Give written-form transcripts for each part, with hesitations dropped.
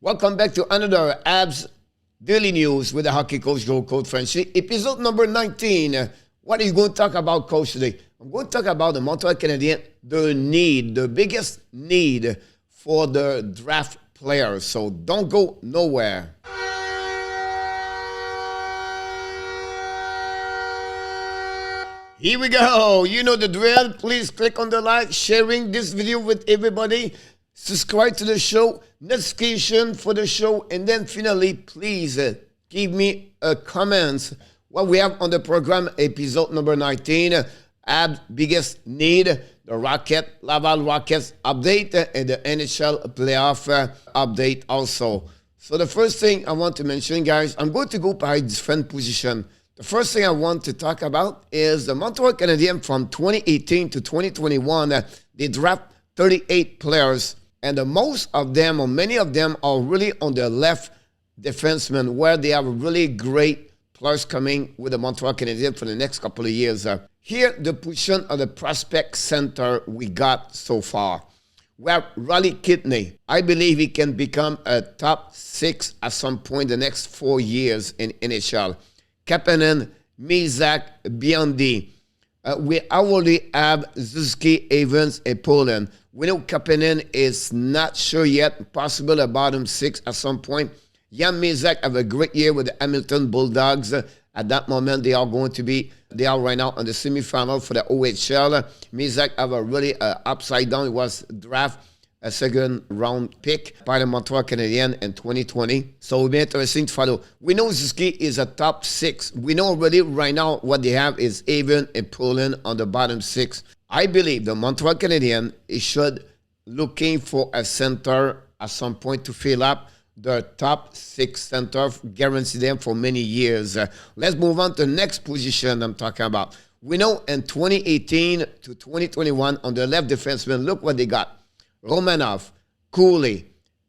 Welcome back to another Habs Daily News with the hockey coach, Coach Frenchy. Episode number 19. What are you going to talk about, Coach, today? I'm going to talk about the Montreal Canadiens, the biggest need for the draft players. So don't go nowhere. Here we go. You know the drill. Please click on the like, sharing this video with everybody. Subscribe to the show, notification for the show, and then finally, please give me a comment. What we have on the program, episode number 19, Habs biggest need, the Laval Rockets update, and the NHL playoff update also. So the first thing I want to mention, guys, I'm going to go by different position. The first thing I want to talk about is the Montreal Canadiens from 2018 to 2021. They draft 38 players. And most of them, or many of them, are really on the left defenseman, where they have really great players coming with the Montreal Canadiens for the next couple of years. Here, the position of the prospect center we got so far. We have Riley Kidney. I believe he can become a top 6 at some point in the next 4 years in NHL. Kapanen, Mizak, Biondi. We already have Zuski, Evans, and Poland. We know Kapanen is not sure yet, possible a bottom 6 at some point. Jan Mizak have a great year with the Hamilton Bulldogs. At that moment, they are right now on the semifinal for the OHL. Mizak have a really upside down. It was draft a second round pick by the Montreal Canadiens in 2020. So it'll be interesting to follow. We know Zuski is a top 6. We know already right now what they have is Evan and Poland on the bottom 6. I believe the Montreal Canadiens should looking for a center at some point to fill up the top 6 center, guarantee them for many years. Let's move on to the next position I'm talking about. We know in 2018 to 2021 on the left defenseman, look what they got. Romanov, Cooley,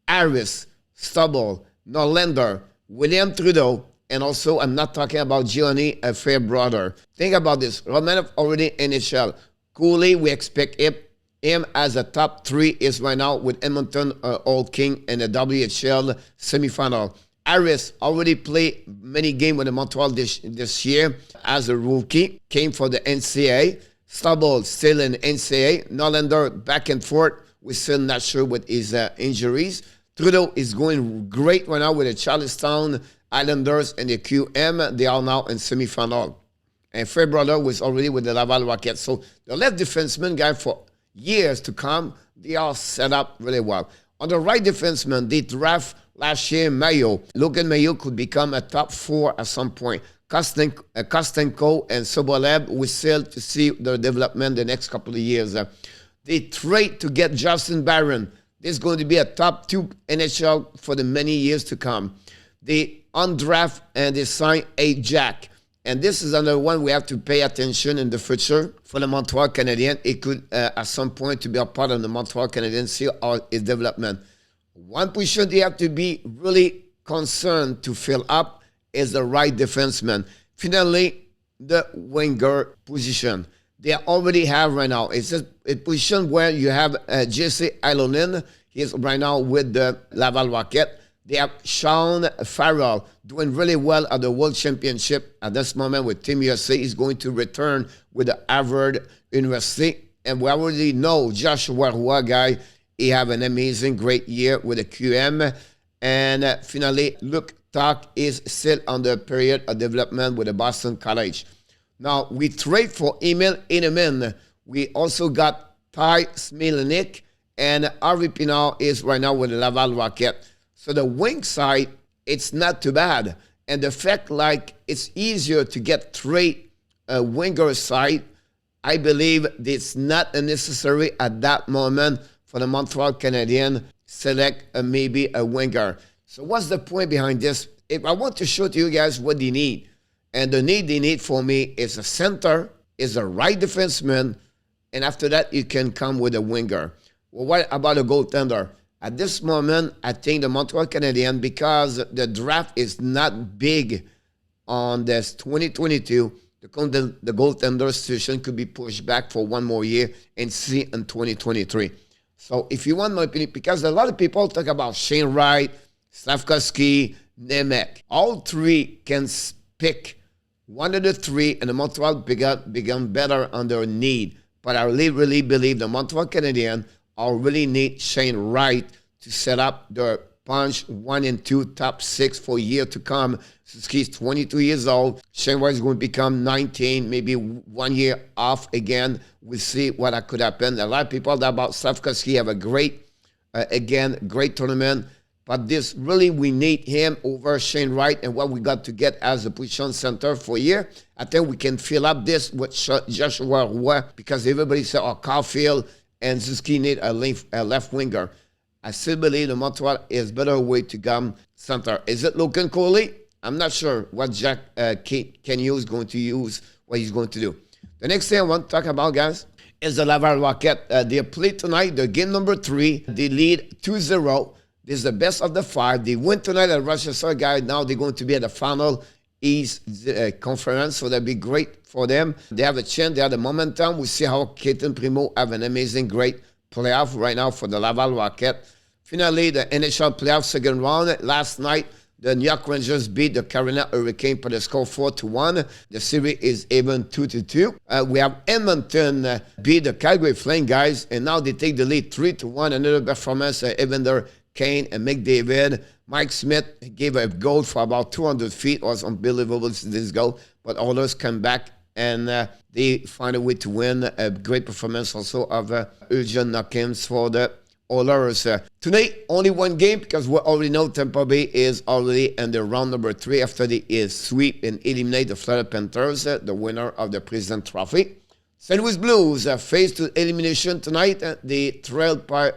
Harris, Stubble, Norlander, William Trudeau, and also I'm not talking about Gianni, a fair brother. Think about this. Romanov already NHL. Cooley, we expect him as a top 3 is right now with Edmonton Old King in the WHL semifinal. Harris already played many games with the Montreal this year as a rookie. Came for the NCAA. Stubble still in NCAA. Norlander back and forth. We're still not sure with his injuries. Trudeau is going great right now with the Charlestown Islanders and the QM. They are now in semifinal. And Fairbrother was already with the Laval Rockets. So the left defenseman guy for years to come, they are set up really well. On the right defenseman, they draft last year Mayo. Logan Mayo could become a top 4 at some point. Kostenko and Sobolev, we still to see their development the next couple of years. They trade to get Justin Barron. This is going to be a top 2 NHL for the many years to come. They undraft and they sign a Jack. And this is another one we have to pay attention in the future for the Montreal Canadiens. It could, at some point, to be a part of the Montreal Canadiens, see its development. One position they have to be really concerned to fill up is the right defenseman. Finally, the winger position. They already have right now. It's a position where you have Jesse Ilonen. He is right now with the Laval Rocket. They have Sean Farrell doing really well at the World Championship at this moment with Team USA. He's going to return with the Harvard University. And we already know Joshua Roy guy. He have an amazing, great year with the QM. And finally, Luke Tuck is still on the period of development with the Boston College. Now, we trade for Emil Heineman. We also got Ty Smilnik. And Harvey Pinard is right now with the Laval Rocket. So the wing side, it's not too bad. And the fact like it's easier to get trade a winger side, I believe it's not necessary at that moment for the Montreal Canadiens select maybe a winger. So what's the point behind this? If I want to show to you guys what they need. And the need they need for me is a center, is a right defenseman, and after that you can come with a winger. Well, what about a goaltender? At this moment, I think the Montreal Canadiens, because the draft is not big on this 2022, the goaltender situation could be pushed back for one more year and see in 2023. So if you want my opinion, because a lot of people talk about Shane Wright, Slafkovsky, Nemec. All three can pick one of the three, and the Montreal began better on their need. But I really believe the Montreal Canadiens really need Shane Wright to set up their punch 1 and 2 top 6 for year to come. He's 22 years old. Shane Wright is going to become 19, maybe 1 year off again. We'll see what that could happen. A lot of people that about Slafkovsky have a great, great tournament. But this really, we need him over Shane Wright and what we got to get as a position center for a year. I think we can fill up this with Joshua Roy because everybody said, oh, Caulfield and Suzuki need a left winger. I still believe the Montreal is better way to come center. Is it Logan Coley? I'm not sure what Jack Kenyo is going to use, what he's going to do. The next thing I want to talk about, guys, is the Laval Rocket. They play tonight, the game number 3. They lead 2-0. This is the best of the 5. They win tonight at Rochester, guys. Now they're going to be at the final East Conference, so that'll be great for them. They have a chance. They have the momentum. We see how Keaton Primo have an amazing, great playoff right now for the Laval Rocket. Finally, the NHL playoff second round. Last night, the New York Rangers beat the Carolina Hurricanes by the score 4-1. The series is even 2-2. We have Edmonton beat the Calgary Flames, guys, and now they take the lead 3-1. Another performance, Evander Kane and McDavid. Mike Smith gave a goal for about 200 feet. It was unbelievable, this goal. But others come back and they find a way to win. A great performance also of Eugene Knockins for the Oilers. Tonight, only one game because we already know Tampa Bay is already in the round number 3 after they sweep and eliminate the Florida Panthers, the winner of the President Trophy. St. Louis Blues face to elimination tonight. They trailed by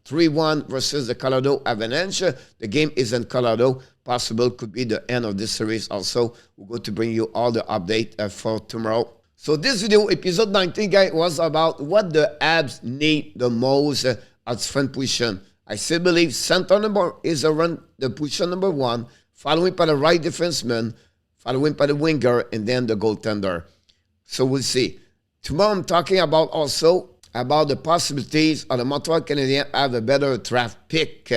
3-1 versus the Colorado Avalanche. The game is in Colorado. Possible could be the end of this series also. We're going to bring you all the update for tomorrow. So this video, episode 19, guys, was about what the Habs need the most at front position. I still believe center number is around the position number 1, following by the right defenseman, following by the winger, and then the goaltender. So we'll see. Tomorrow I'm talking about also about the possibilities of the Montreal Canadiens have a better draft pick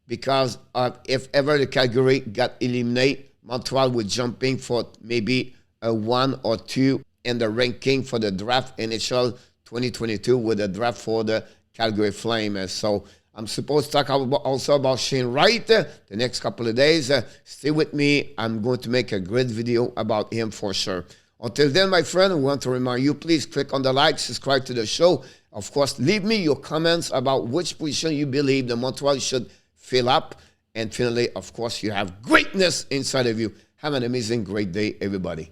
because if ever the Calgary got eliminated, Montreal would jumping for maybe a 1 or 2 in the ranking for the draft NHL 2022 with the draft for the Calgary Flames. So I'm supposed to talk also about Shane Wright the next couple of days. Stay with me. I'm going to make a great video about him for sure. Until then, my friend, I want to remind you, please click on the like, subscribe to the show. Of course, leave me your comments about which position you believe the Montreal should fill up. And finally, of course, you have greatness inside of you. Have an amazing, great day, everybody.